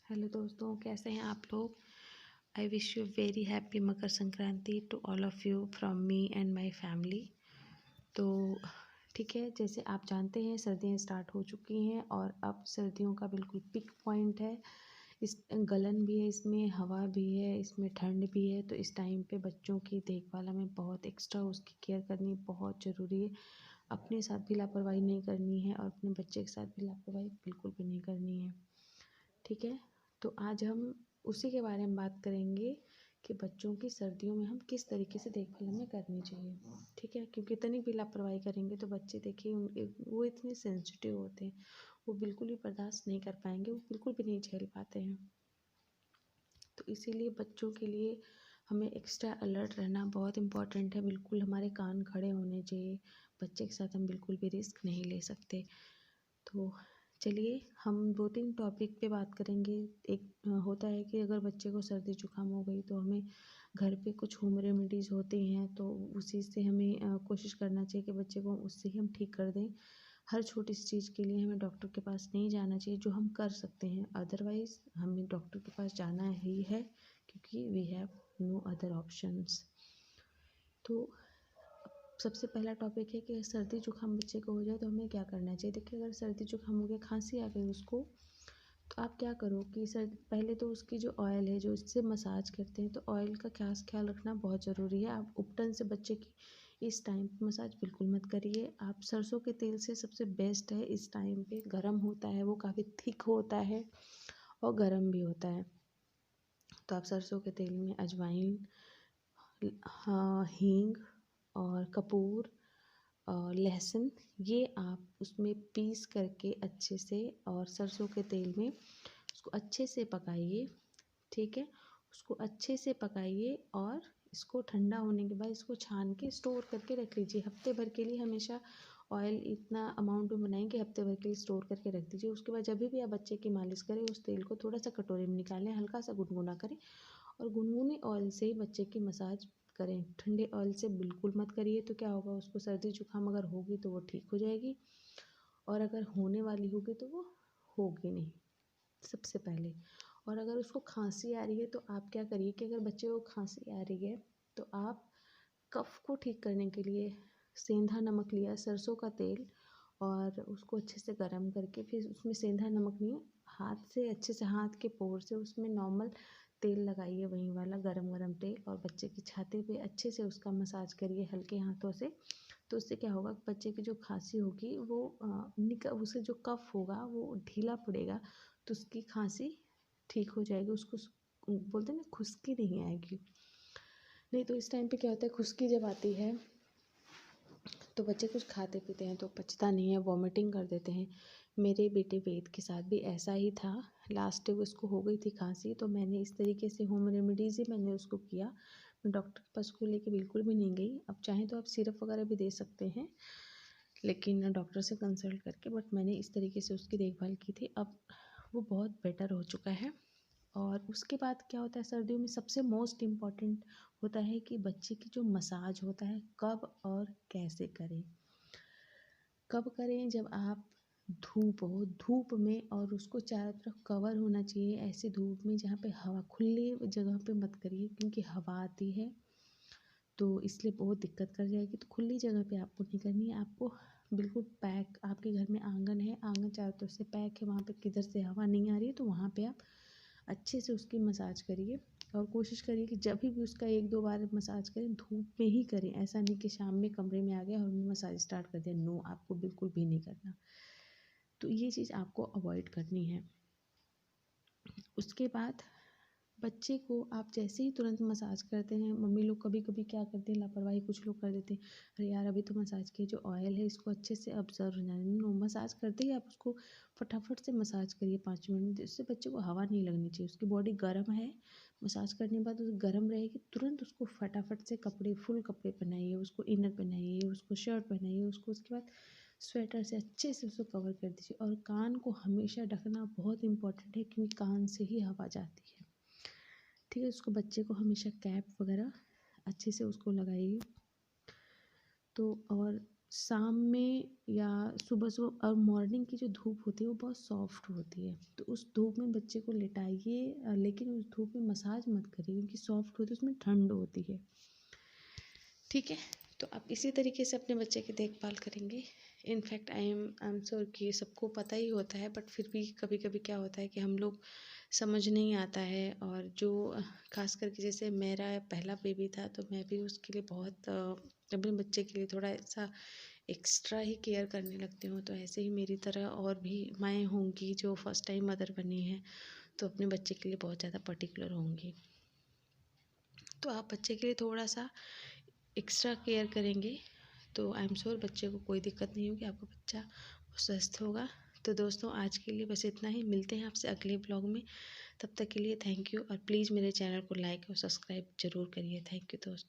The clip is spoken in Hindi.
हेलो दोस्तों, कैसे हैं आप लोग। I wish you very happy Makar Sankranti to all of you from me and my family. तो ठीक है, जैसे आप जानते हैं सर्दियाँ स्टार्ट हो चुकी हैं और अब सर्दियों का बिल्कुल पिक पॉइंट है। इस गलन भी है, इसमें हवा भी है, इसमें ठंड भी है। तो इस टाइम पे बच्चों की देखभाल हमें बहुत एक्स्ट्रा उसकी केयर करनी बहुत ज़रूरी है। अपने साथ भी लापरवाही नहीं करनी है और अपने बच्चे के साथ भी लापरवाही बिल्कुल भी नहीं करनी है। ठीक है, तो आज हम उसी के बारे में बात करेंगे कि बच्चों की सर्दियों में हम किस तरीके से देखभाल हमें करनी चाहिए। ठीक है, क्योंकि इतनी भी लापरवाही करेंगे तो बच्चे देखिए वो इतने सेंसिटिव होते हैं, वो बिल्कुल भी बर्दाश्त नहीं कर पाएंगे, वो बिल्कुल भी नहीं झेल पाते हैं। तो इसीलिए बच्चों के लिए हमें एक्स्ट्रा अलर्ट रहना बहुत इम्पोर्टेंट है। बिल्कुल हमारे कान खड़े होने चाहिए, बच्चे के साथ हम बिल्कुल भी रिस्क नहीं ले सकते। तो चलिए हम 2-3 टॉपिक पे बात करेंगे। एक होता है कि अगर बच्चे को सर्दी जुकाम हो गई तो हमें घर पे कुछ होम रेमेडीज़ होती हैं, तो उसी से हमें कोशिश करना चाहिए कि बच्चे को उससे ही हम ठीक कर दें। हर छोटी सी चीज़ के लिए हमें डॉक्टर के पास नहीं जाना चाहिए, जो हम कर सकते हैं। अदरवाइज़ हमें डॉक्टर के पास जाना ही है, क्योंकि we have no other options. तो सबसे पहला टॉपिक है कि सर्दी जुकाम बच्चे को हो जाए तो हमें क्या करना चाहिए। देखिए, अगर सर्दी जुकाम हो गया, खांसी आ गई उसको, तो आप क्या करो कि पहले तो उसकी जो ऑयल है, जो इससे मसाज करते हैं, तो ऑयल का खास ख्याल रखना बहुत ज़रूरी है। आप उपटन से बच्चे की इस टाइम पे मसाज बिल्कुल मत करिए। आप सरसों के तेल से सबसे बेस्ट है। इस टाइम पे गर्म होता है, वो काफ़ी थिक होता है और गर्म भी होता है। तो आप सरसों के तेल में अजवाइन, हाँ, हींग और कपूर और लहसुन, ये आप उसमें पीस करके अच्छे से और सरसों के तेल में उसको अच्छे से पकाइए। ठीक है, उसको अच्छे से पकाइए और इसको ठंडा होने के बाद इसको छान के स्टोर करके रख लीजिए हफ्ते भर के लिए। हमेशा ऑयल इतना अमाउंट में बनाएं कि हफ्ते भर के लिए स्टोर करके रख दीजिए। उसके बाद जब भी आप बच्चे की मालिश करें, उस तेल को थोड़ा सा कटोरे में निकालें, हल्का सा गुनगुना करें और गुनगुने ऑयल से ही बच्चे की मसाज करें। ठंडे ऑयल से बिल्कुल मत करिए, तो क्या होगा, उसको सर्दी जुकाम अगर होगी तो वो ठीक हो जाएगी, और अगर होने वाली होगी तो वो होगी नहीं सबसे पहले। और अगर उसको खांसी आ रही है तो आप क्या करिए कि अगर बच्चे को खांसी आ रही है तो आप कफ को ठीक करने के लिए सेंधा नमक लिया, सरसों का तेल, और उसको अच्छे से गर्म करके फिर उसमें सेंधा नमक नहीं, हाथ से अच्छे से, हाथ के पोर से उसमें नॉर्मल तेल लगाइए, वही वाला गरम गरम तेल, और बच्चे की छाती पे अच्छे से उसका मसाज करिए हल्के हाथों से। तो उससे क्या होगा, बच्चे की जो खांसी होगी वो उसे जो कफ होगा वो ढीला पड़ेगा, तो उसकी खांसी ठीक हो जाएगी। उसको बोलते हैं ना, खुश्की नहीं आएगी। नहीं तो इस टाइम पे क्या होता है, खुश्की जब आती है तो बच्चे कुछ खाते पीते हैं तो पचता नहीं है, वॉमिटिंग कर देते हैं। मेरे बेटे वेद के साथ भी ऐसा ही था। लास्ट डे उसको हो गई थी खांसी, तो मैंने इस तरीके से होम रेमेडीज़ ही मैंने उसको किया। मैं डॉक्टर के पास उसको लेके बिल्कुल भी नहीं गई। अब चाहें तो आप सिरप वगैरह भी दे सकते हैं, लेकिन डॉक्टर से कंसल्ट करके। बट मैंने इस तरीके से उसकी देखभाल की थी। अब वो बहुत बेटर हो चुका है। और उसके बाद क्या होता है, सर्दियों में सबसे मोस्ट इम्पॉर्टेंट होता है कि बच्चे की जो मसाज होता है, कब और कैसे करें। कब करें, जब आप धूप हो, धूप में, और उसको चारों तरफ कवर होना चाहिए ऐसी धूप में जहाँ पे हवा, खुली जगह पे मत करिए क्योंकि हवा आती है तो इसलिए बहुत दिक्कत कर जाएगी। तो खुली जगह पे आपको नहीं करनी है, आपको बिल्कुल पैक, आपके घर में आंगन है, आंगन चारों तरफ से पैक है, वहाँ पे किधर से हवा नहीं आ रही है, तो वहाँ पे आप अच्छे से उसकी मसाज करिए। और कोशिश करिए कि जब भी उसका 1-2 बार मसाज करें, धूप में ही करें। ऐसा नहीं कि शाम में कमरे में आ गया और मसाज स्टार्ट कर दिया, नो, आपको बिल्कुल भी नहीं करना। तो ये चीज़ आपको अवॉइड करनी है। उसके बाद बच्चे को आप जैसे ही तुरंत मसाज करते हैं, मम्मी लोग कभी कभी क्या करते हैं, लापरवाही कुछ लोग कर देते हैं, अरे यार अभी तो मसाज किए, जो ऑयल है इसको अच्छे से ऑब्जर्व हो जाने दो। मसाज करते ही आप उसको फटाफट से मसाज करिए 5 मिनट, जिससे बच्चे को हवा नहीं लगनी चाहिए। उसकी बॉडी गर्म है, मसाज करने के बाद गर्म रहेगी, तुरंत उसको फटाफट से कपड़े, फुल कपड़े पहनाइए, उसको इनर पहनाइए, उसको शर्ट पहनाइए, उसको उसके बाद स्वेटर से अच्छे से उसको कवर कर दीजिए। और कान को हमेशा ढकना बहुत इंपॉर्टेंट है, क्योंकि कान से ही हवा जाती है। ठीक है, उसको बच्चे को हमेशा कैप वगैरह अच्छे से उसको लगाइए। तो और शाम में या सुबह सुबह और मॉर्निंग की जो धूप होती है वो बहुत सॉफ्ट होती है, तो उस धूप में बच्चे को लिटाइए, लेकिन उस धूप में मसाज मत करिए क्योंकि सॉफ्ट होती है, उसमें ठंड होती है। ठीक है, तो आप इसी तरीके से अपने बच्चे की देखभाल करेंगे। इनफैक्ट आई एम श्योर कि सबको पता ही होता है, बट फिर भी कभी कभी क्या होता है कि हम लोग समझ नहीं आता है। और जो खास करके जैसे मेरा पहला बेबी था, तो मैं भी उसके लिए बहुत अपने बच्चे के लिए थोड़ा ऐसा एक्स्ट्रा ही केयर करने लगती हूँ। तो ऐसे ही मेरी तरह और भी माएँ होंगी जो फर्स्ट टाइम मदर बनी हैं, तो अपने बच्चे के लिए बहुत ज़्यादा पर्टिकुलर होंगी। तो आप बच्चे के लिए थोड़ा सा एक्स्ट्रा केयर करेंगे तो आई एम श्योर बच्चे को कोई दिक्कत नहीं होगी, आपका बच्चा स्वस्थ होगा। तो दोस्तों, आज के लिए बस इतना ही। मिलते हैं आपसे अगले ब्लॉग में। तब तक के लिए थैंक यू, और प्लीज़ मेरे चैनल को लाइक और सब्सक्राइब ज़रूर करिए। थैंक यू दोस्तों।